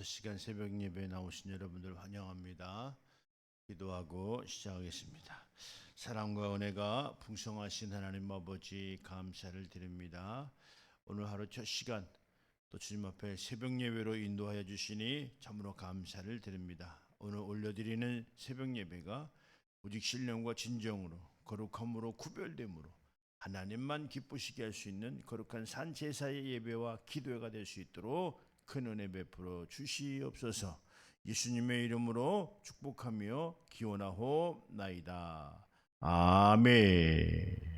시간 새벽 예배에 나오신 여러분들 환영합니다. 기도하고 시작하겠습니다. 사랑과 은혜가 풍성하신 하나님 아버지 감사를 드립니다. 오늘 하루 첫 시간 또 주님 앞에 새벽 예배로 인도하여 주시니 참으로 감사를 드립니다. 오늘 올려드리는 새벽 예배가 오직 신령과 진정으로 거룩함으로 구별됨으로 하나님만 기쁘시게 할 수 있는 거룩한 산제사의 예배와 기도회가 될 수 있도록 큰 은혜 베풀어 주시옵소서. 예수님의 이름으로 축복하며 기원하옵나이다. 아멘.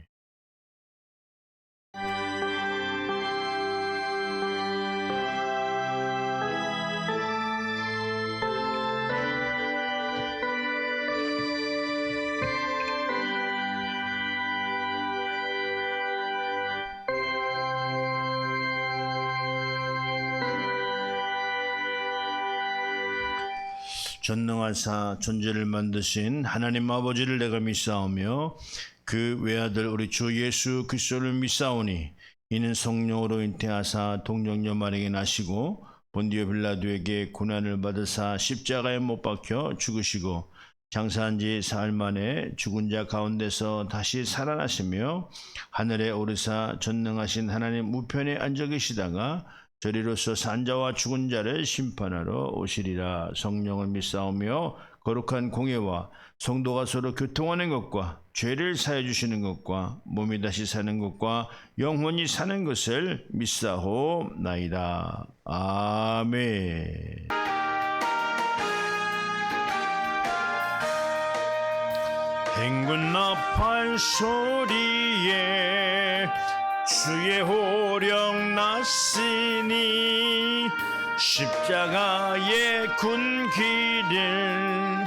전능하사 존재를 만드신 하나님 아버지를 내가 믿사오며 그 외아들 우리 주 예수 그리스도를 믿사오니 이는 성령으로 잉태하사 동정녀 마리아에게 나시고 본디오 빌라도에게 고난을 받으사 십자가에 못 박혀 죽으시고 장사한 지 사흘 만에 죽은 자 가운데서 다시 살아나시며 하늘에 오르사 전능하신 하나님 우편에 앉아 계시다가 저리로서 산자와 죽은 자를 심판하러 오시리라. 성령을 믿사오며 거룩한 공예와 성도가 서로 교통하는 것과 죄를 사해 주시는 것과 몸이 다시 사는 것과 영혼이 사는 것을 믿사오나이다. 아멘. 행군 나팔 소리에 주의 호령 났으니 십자가의 군기를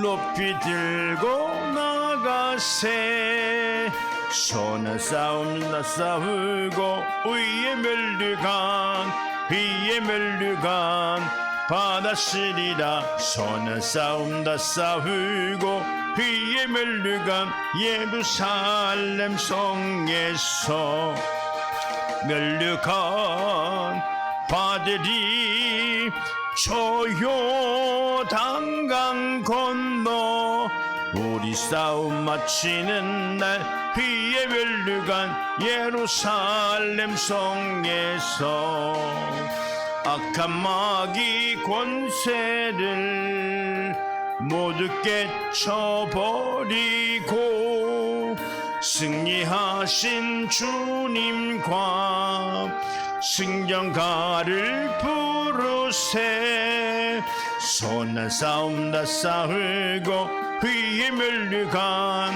높이 들고 나가세. 선한 싸움 나 싸우고 의의 멸류관 비의 멸류관 받았으리라. 선한 싸움 다 싸우고 비의 멸류관 예루살렘 성에서 멸류관 받으리. 저 요단강 건너 우리 싸움 마치는 날 비의 멸류관 예루살렘 성에서 악한 마귀 권세를 모두 깨쳐버리고 승리하신 주님과 승전가를 부르세. 선한 싸움 다 싸우고 위의 멸류관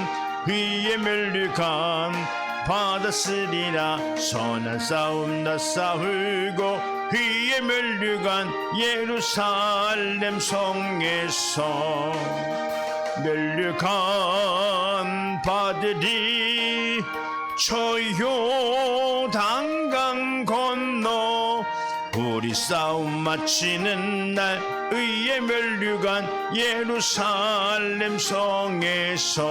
받았으리라. 선한 싸움 다 싸우고 위의 멸류관 예루살렘 성에서 멸류관 받으리. 저 요단강 건너 우리 싸움 마치는 날 의의 멸류관 예루살렘 성에서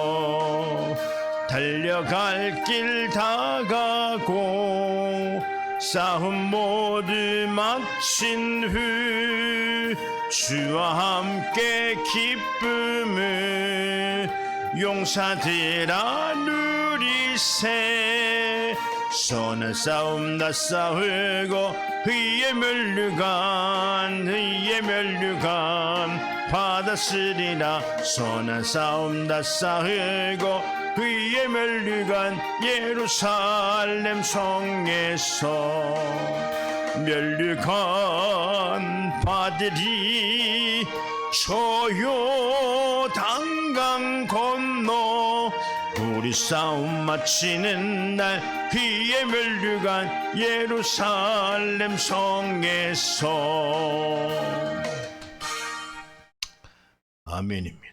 달려갈 길 다 가고 싸움 모두 마친 후 주와 함께 기쁨을 용사들아 누리세. 선한 싸움 다 싸우고 의의 멸류관 받았으리라. 선한 싸움 다 싸우고 의의 멸류관 예루살렘 성에서 멸류관 받으리. 저 요단강 건너 우리 싸움 마치는 날 비의 멸류관 예루살렘 성에서. 아멘입니다.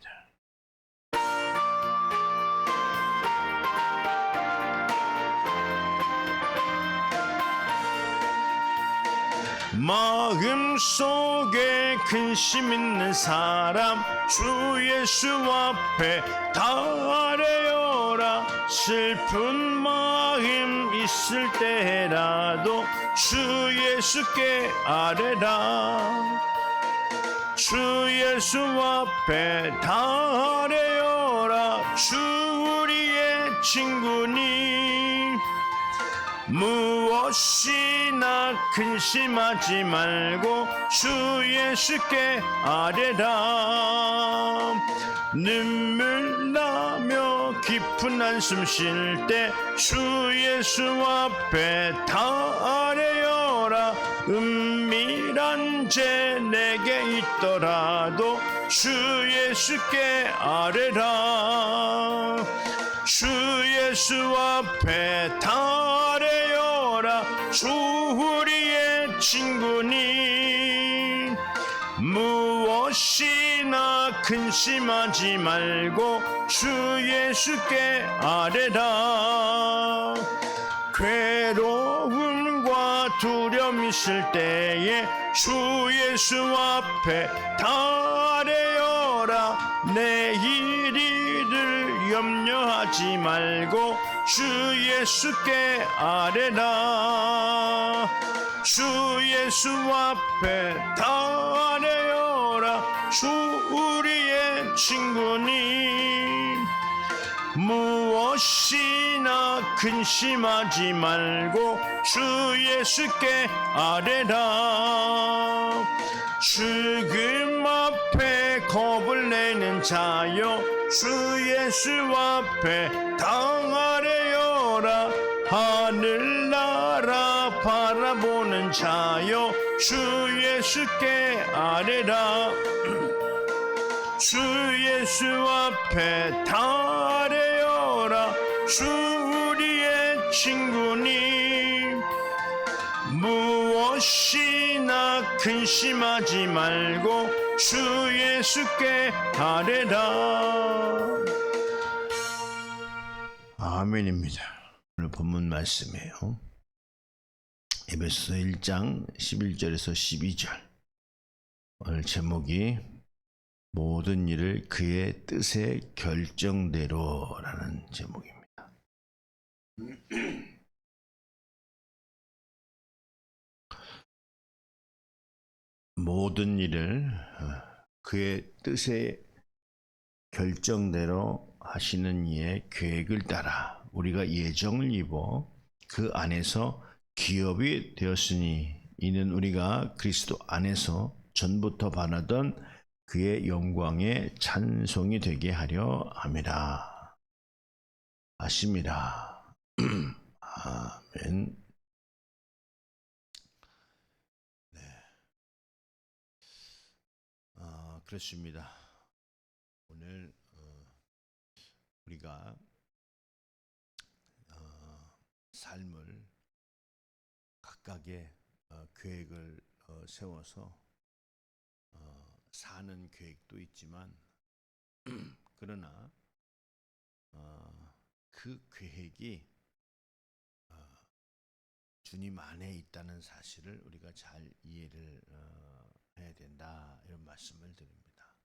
마음속에 근심 있는 사람 주 예수 앞에 다 아뢰어라. 슬픈 마음 있을 때라도 주 예수께 아뢰라. 주 예수 앞에 달려라. 주 우리의 친구니 무엇이나 근심하지 말고 주 예수께 아뢰라. 눈물 나며 깊은 한숨 쉴 때 주 예수 앞에 달려라. 은밀한 죄 내게 있더라도 주 예수께 아뢰라. 주 예수 앞에 달려라. 주 우리의 친구니 무엇이나 근심하지 말고 주 예수께 아뢰라. 괴로움과 두려움 있을 때에 주 예수 앞에 달려라. 내일을 염려하지 말고 주 예수께 아뢰라. 주 예수 앞에 달려라. 주 우리의 친구니 무엇이나 근심하지 말고 주 예수께 아뢰라. 죽음 앞에 겁을 내는 자여 주 예수 앞에 당하래여라. 하늘나라 바라보는 자여 주 예수께 아뢰라. 주 예수 앞에 달려라. 주 우리의 친구니 무엇이나 근심하지 말고 주 예수께 아뢰라. 아멘입니다. 오늘 본문 말씀이에요. 에베소서 1장 11절에서 12절. 오늘 제목이 모든 일을 그의 뜻의 결정대로라는 제목입니다. 모든 일을 그의 뜻의 결정대로 하시는 이의 계획을 따라 우리가 예정을 입어 그 안에서 기업이 되었으니 이는 우리가 그리스도 안에서 전부터 바라던 그의 영광의 찬송이 되게 하려 함이라 하심이라. 아멘. 네. 그렇습니다. 오늘 우리가 삶을 각각의 계획을 세워서 사는 계획도 있지만 그러나 그 계획이 주님 안에 있다는 사실을 우리가 잘 이해를 해야 된다, 이런 말씀을 드립니다.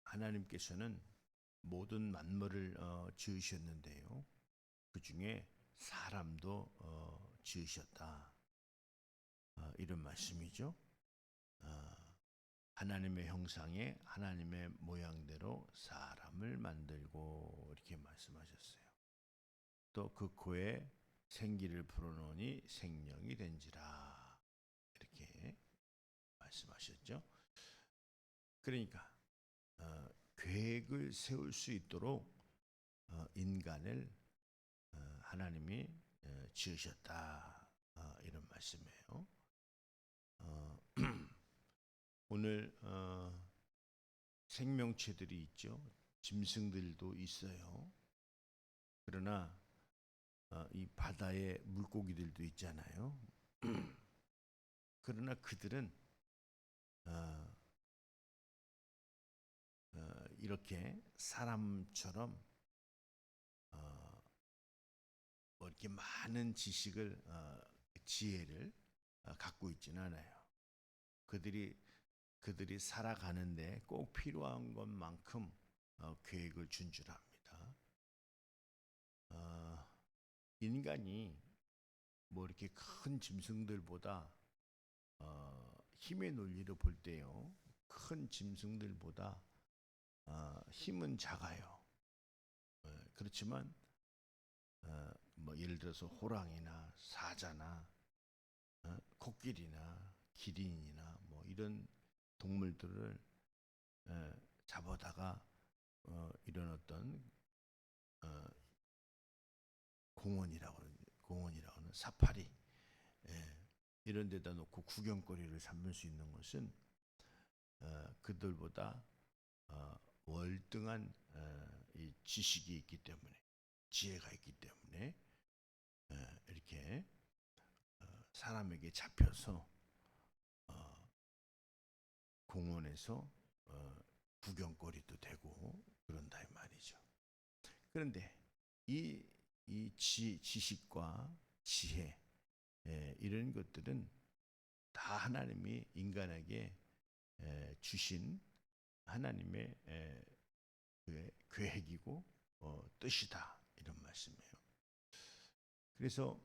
하나님께서는 모든 만물을 지으셨는데요, 그 중에 사람도 지으셨다, 이런 말씀이죠. 하나님의 형상에 하나님의 모양대로 사람을 만들고 이렇게 말씀하셨어요. 또 그 코에 생기를 불어넣으니 생명이 된지라, 이렇게 말씀하셨죠. 그러니까 계획을 세울 수 있도록 인간을 하나님이 지으셨다, 이런 말씀이에요. 오늘 생명체들이 있죠. 짐승들도 있어요. 그러나 이 바다에 물고기들도 있잖아요. 그러나 그들은 이렇게 사람처럼 뭐 이렇게 많은 지식을 지혜를 갖고 있지는 않아요. 그들이 살아가는데 꼭 필요한 것만큼 계획을 준수합니다. 인간이 뭐 이렇게 큰 짐승들보다 힘의 논리로 볼 때요, 큰 짐승들보다 힘은 작아요. 그렇지만 뭐 예를 들어서 호랑이나 사자나 코끼리나 기린이나 뭐 이런 동물들을 잡아다가 이런 어떤 공원이라고 하는 사파리, 이런 데다 놓고 구경거리를 삼을 수 있는 것은 그들보다 월등한 이 지식이 있기 때문에, 지혜가 있기 때문에 이렇게 사람에게 잡혀서 공원에서 구경거리도 되고 그런다 이 말이죠. 그런데 이 지식과 지혜, 이런 것들은 다 하나님이 인간에게 주신 하나님의 그 계획이고 뜻이다 이런 말씀이에요. 그래서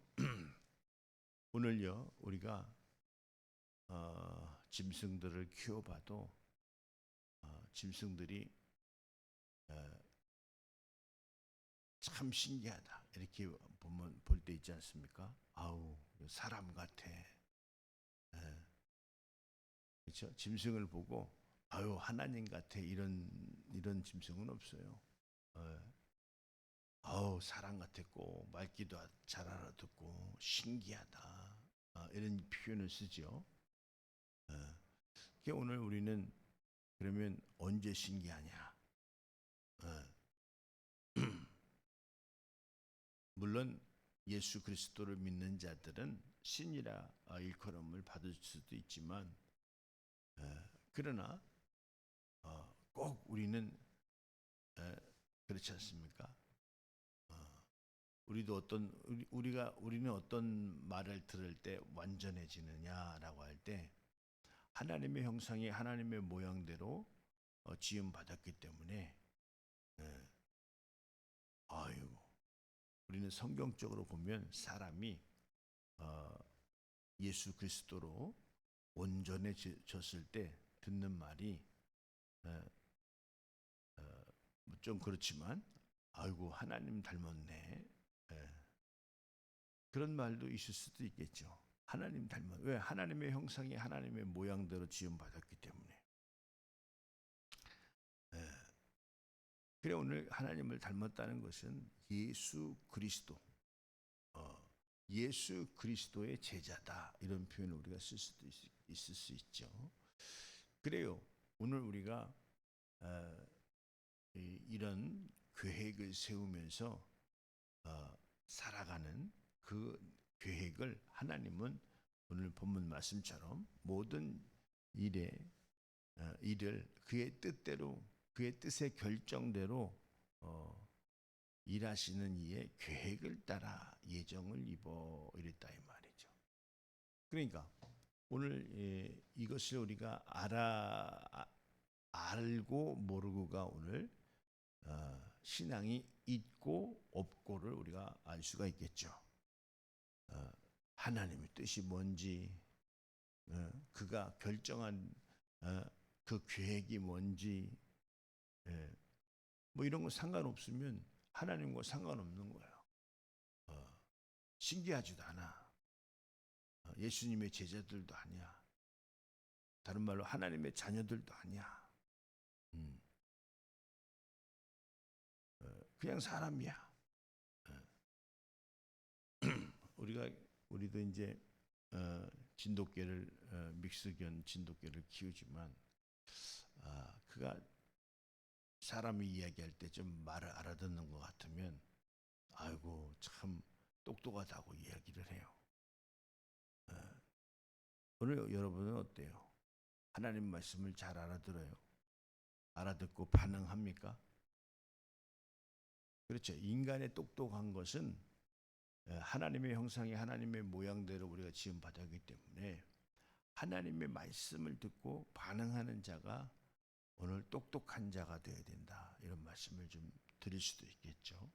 오늘요 우리가 짐승들을 키워봐도 짐승들이 참 신기하다 이렇게 보면 볼 때 있지 않습니까? 아우 사람 같아. 그렇죠? 짐승을 보고 아유 하나님 같아 이런 짐승은 없어요. 아우 사람 같았고 말귀도 잘 알아듣고 신기하다 이런 표현을 쓰죠. 오늘 우리는 그러면 언제 신기하냐? 물론 예수 그리스도를 믿는 자들은 신이라 일컬음을 받을 수도 있지만 그러나 꼭 우리는 그렇지 않습니까? 우리는 어떤 말을 들을 때 완전해지느냐라고 할 때 하나님의 형상이 하나님의 모양대로 지음 받았기 때문에 아유 우리는 성경적으로 보면 사람이 예수 그리스도로 온전해졌을 때 듣는 말이 좀 그렇지만 아이고 하나님 닮았네. 그런 말도 있을 수도 있겠죠. 하나님 닮았. 왜? 하나님의 형상이 하나님의 모양대로 지음 받았기 때문에. 그래 오늘 하나님을 닮았다는 것은 예수 그리스도, 예수 그리스도의 제자다 이런 표현을 우리가 쓸 수도 있을 수 있죠. 그래요. 오늘 우리가 이런 계획을 세우면서 살아가는 그 계획을 하나님은 오늘 본문 말씀처럼 모든 일을 그의 뜻대로 그의 뜻의 결정대로 일하시는 이의 계획을 따라 예정을 입어 이랬다 이 말이죠. 그러니까 오늘 이것을 우리가 알고 모르고가 오늘 신앙이 있고 없고를 우리가 알 수가 있겠죠. 하나님의 뜻이 뭔지, 그가 결정한 그 계획이 뭔지, 뭐 이런 거 상관없으면 하나님과 상관없는 거예요. 신기하지도 않아. 예수님의 제자들도 아니야. 다른 말로 하나님의 자녀들도 아니야. 그냥 사람이야. 우리도 이제 진돗개를 믹스견 진돗개를 키우지만 그가 사람이 이야기할 때 좀 말을 알아듣는 것 같으면 아이고 참 똑똑하다고 이야기를 해요. 오늘 여러분은 어때요? 하나님 말씀을 잘 알아들어요? 알아듣고 반응합니까? 그렇죠. 인간의 똑똑한 것은 하나님의 형상이 하나님의 모양대로 우리가 지음 받았기 때문에 하나님의 말씀을 듣고 반응하는 자가 오늘 똑똑한 자가 되어야 된다. 이런 말씀을 좀 드릴 수도 있겠죠.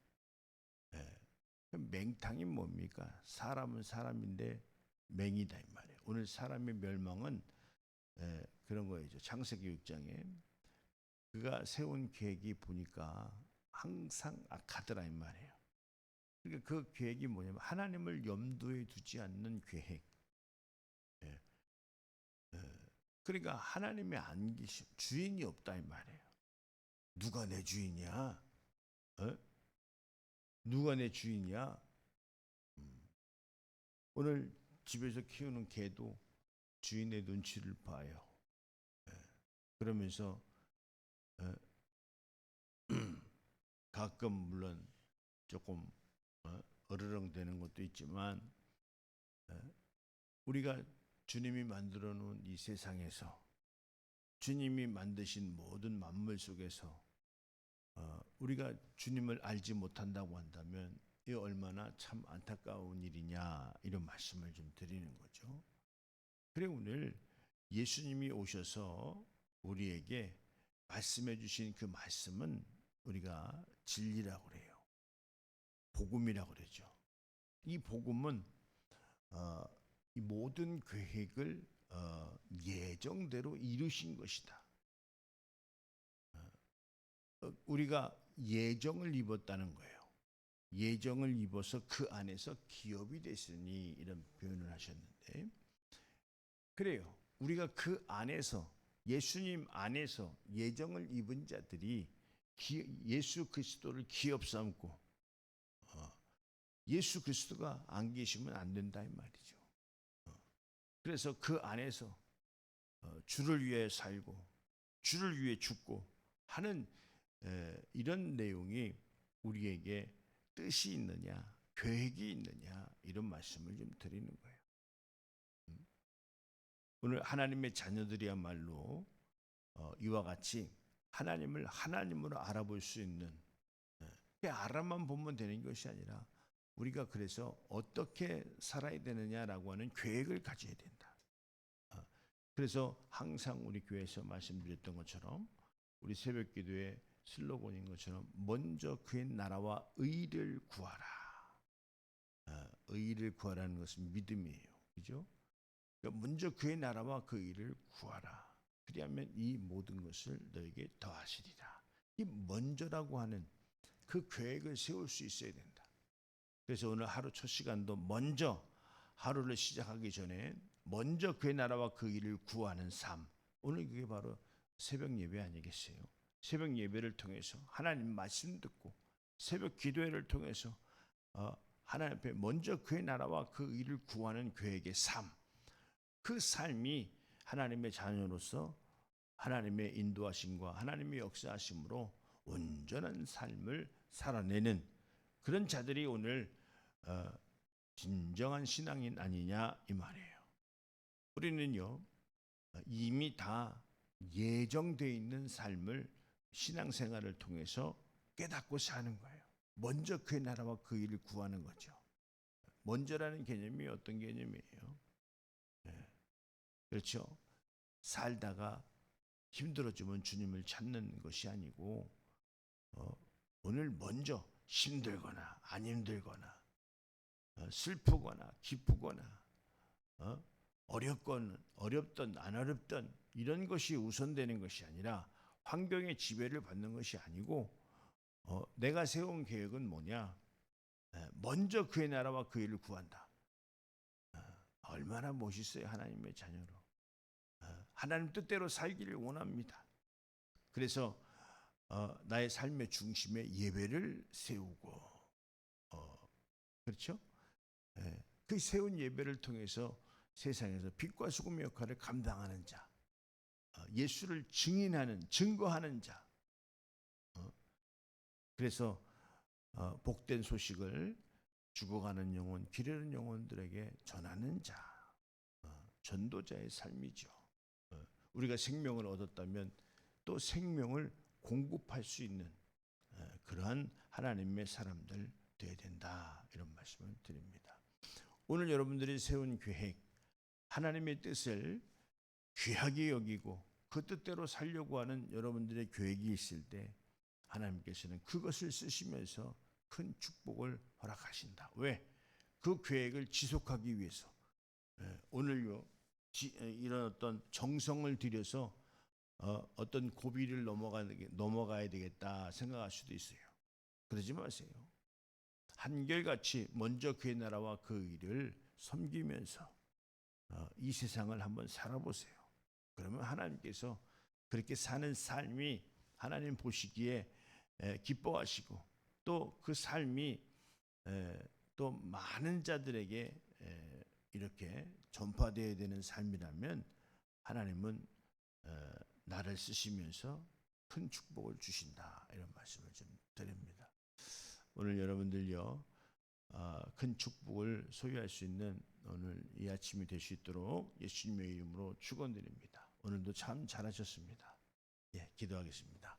그럼 맹탕이 뭡니까? 사람은 사람인데 맹이다 이 말이에요. 오늘 사람의 멸망은 그런 거죠. 창세기 6장에 그가 세운 계획이 보니까 항상 악하더라 이 말이에요. 그러니까 그 계획이 뭐냐면 하나님을 염두에 두지 않는 계획. 예. 그러니까 하나님의 안 계심, 주인이 없다 이 말이에요. 누가 내 주인이야? 어? 누가 내 주인이야? 오늘 집에서 키우는 개도 주인의 눈치를 봐요. 그러면서 가끔 물론 조금 어르렁대는 것도 있지만 우리가 주님이 만들어 놓은 이 세상에서 주님이 만드신 모든 만물 속에서 우리가 주님을 알지 못한다고 한다면 이 얼마나 참 안타까운 일이냐 이런 말씀을 좀 드리는 거죠. 그래 오늘 예수님이 오셔서 우리에게 말씀해 주신 그 말씀은 우리가 진리라고 그래요. 복음이라고 그러죠. 이 복음은 이 모든 계획을 예정대로 이루신 것이다. 우리가 예정을 입었다는 거예요. 예정을 입어서 그 안에서 기업이 됐으니 이런 표현을 하셨는데 그래요. 우리가 그 안에서 예수님 안에서 예정을 입은 자들이 예수 그리스도를 기업 삼고 예수 그리스도가 안 계시면 안 된다 이 말이죠. 그래서 그 안에서 주를 위해 살고 주를 위해 죽고 하는 이런 내용이 우리에게 뜻이 있느냐 계획이 있느냐 이런 말씀을 좀 드리는 거예요. 오늘 하나님의 자녀들이야말로 이와 같이 하나님을 하나님으로 알아볼 수 있는 알아만 보면 되는 것이 아니라 우리가 그래서 어떻게 살아야 되느냐라고 하는 계획을 가져야 된다. 그래서 항상 우리 교회에서 말씀드렸던 것처럼 우리 새벽기도의 슬로건인 것처럼 먼저 그의 나라와 의를 구하라. 의를 구하라는 것은 믿음이에요. 그죠? 그러니까 먼저 그의 나라와 그 의를 구하라. 그리하면 이 모든 것을 너에게 더하시리라. 이 먼저라고 하는 그 계획을 세울 수 있어야 된다. 그래서 오늘 하루 첫 시간도 먼저 하루를 시작하기 전에 먼저 그의 나라와 그 일을 구하는 삶. 오늘 그게 바로 새벽 예배 아니겠어요? 새벽 예배를 통해서 하나님 말씀 듣고 새벽 기도회를 통해서 하나님 앞에 먼저 그의 나라와 그 일을 구하는 계획의 삶. 그 삶이 하나님의 자녀로서 하나님의 인도하심과 하나님의 역사하심으로 온전한 삶을 살아내는 그런 자들이 오늘 진정한 신앙인 아니냐 이 말이에요. 우리는요 이미 다 예정되어 있는 삶을 신앙생활을 통해서 깨닫고 사는 거예요. 먼저 그의 나라와 그 일을 구하는 거죠. 먼저라는 개념이 어떤 개념이에요? 그렇죠. 살다가 힘들어지면 주님을 찾는 것이 아니고 오늘 먼저 힘들거나 안 힘들거나 슬프거나 기쁘거나 어렵던 안 어렵던 이런 것이 우선되는 것이 아니라 환경의 지배를 받는 것이 아니고 내가 세운 계획은 뭐냐? 먼저 그의 나라와 그 일을 구한다. 얼마나 멋있어요. 하나님의 자녀로. 하나님 뜻대로 살기를 원합니다. 그래서 나의 삶의 중심에 예배를 세우고 그렇죠? 그 세운 예배를 통해서 세상에서 빛과 소금의 역할을 감당하는 자, 예수를 증인하는 증거하는 자. 그래서 복된 소식을 죽어가는 영혼, 기르는 영혼들에게 전하는 자, 전도자의 삶이죠. 우리가 생명을 얻었다면 또 생명을 공급할 수 있는 그러한 하나님의 사람들 되어야 된다 이런 말씀을 드립니다. 오늘 여러분들이 세운 계획 하나님의 뜻을 귀하게 여기고 그 뜻대로 살려고 하는 여러분들의 계획이 있을 때 하나님께서는 그것을 쓰시면서 큰 축복을 허락하신다. 왜? 그 계획을 지속하기 위해서 오늘요 이런 어떤 정성을 들여서 어떤 고비를 넘어가야 되겠다 생각할 수도 있어요. 그러지 마세요. 한결같이 먼저 그의 나라와 그 일을 섬기면서 이 세상을 한번 살아보세요. 그러면 하나님께서 그렇게 사는 삶이 하나님 보시기에 기뻐하시고 또 그 삶이 또 많은 자들에게 이렇게 전파되어야 되는 삶이라면 하나님은 나를 쓰시면서 큰 축복을 주신다, 이런 말씀을 좀 드립니다. 오늘 여러분들요 큰 축복을 소유할 수 있는 오늘 이 아침이 될 수 있도록 예수님의 이름으로 축원드립니다. 오늘도 참 잘하셨습니다. 예, 기도하겠습니다.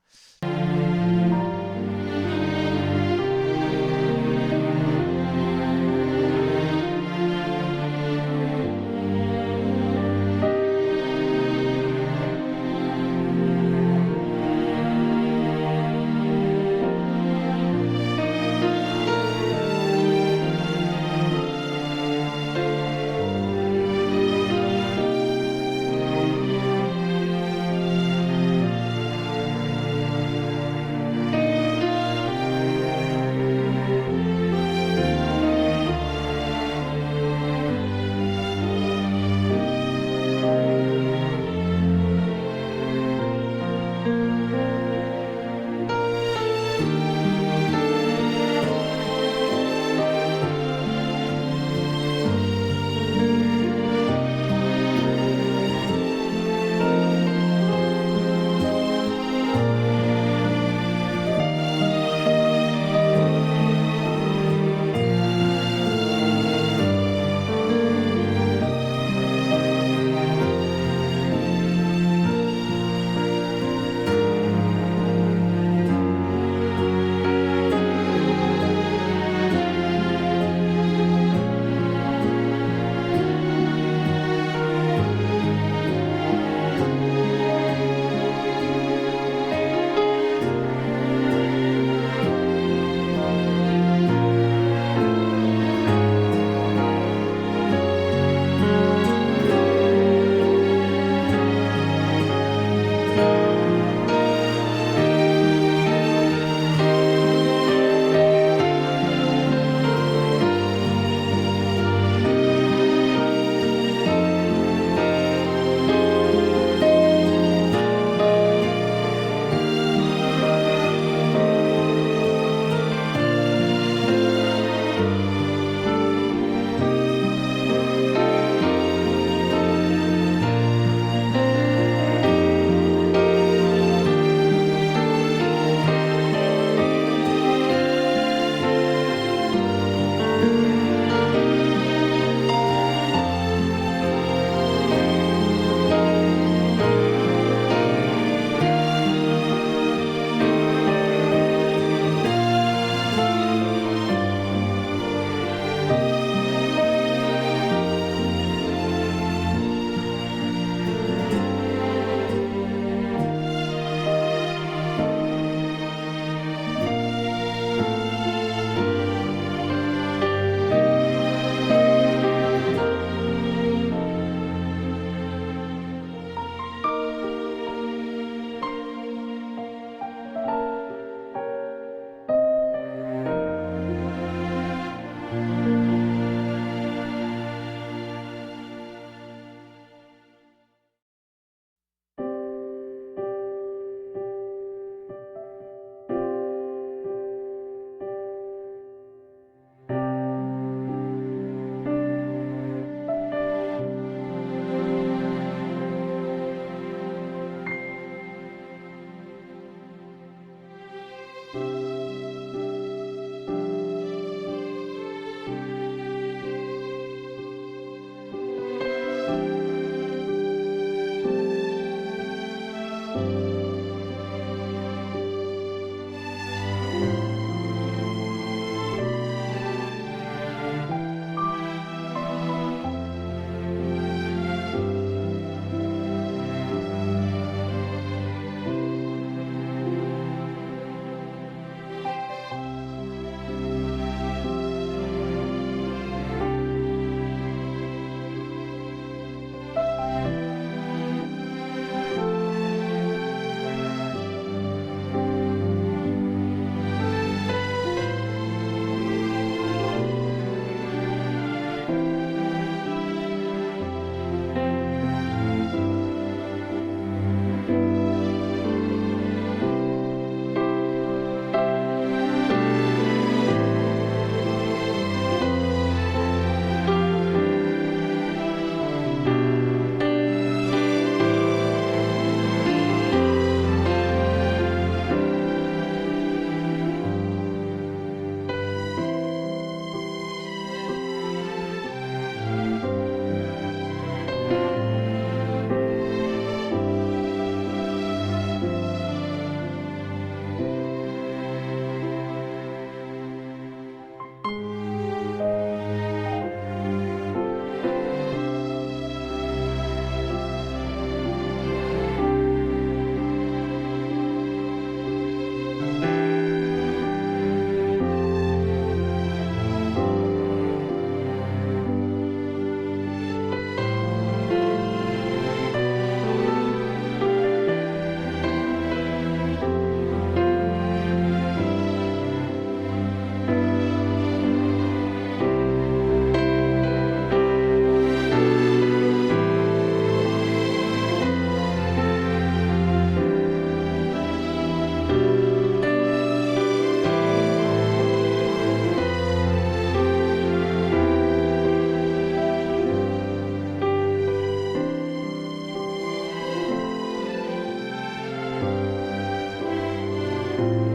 아멘.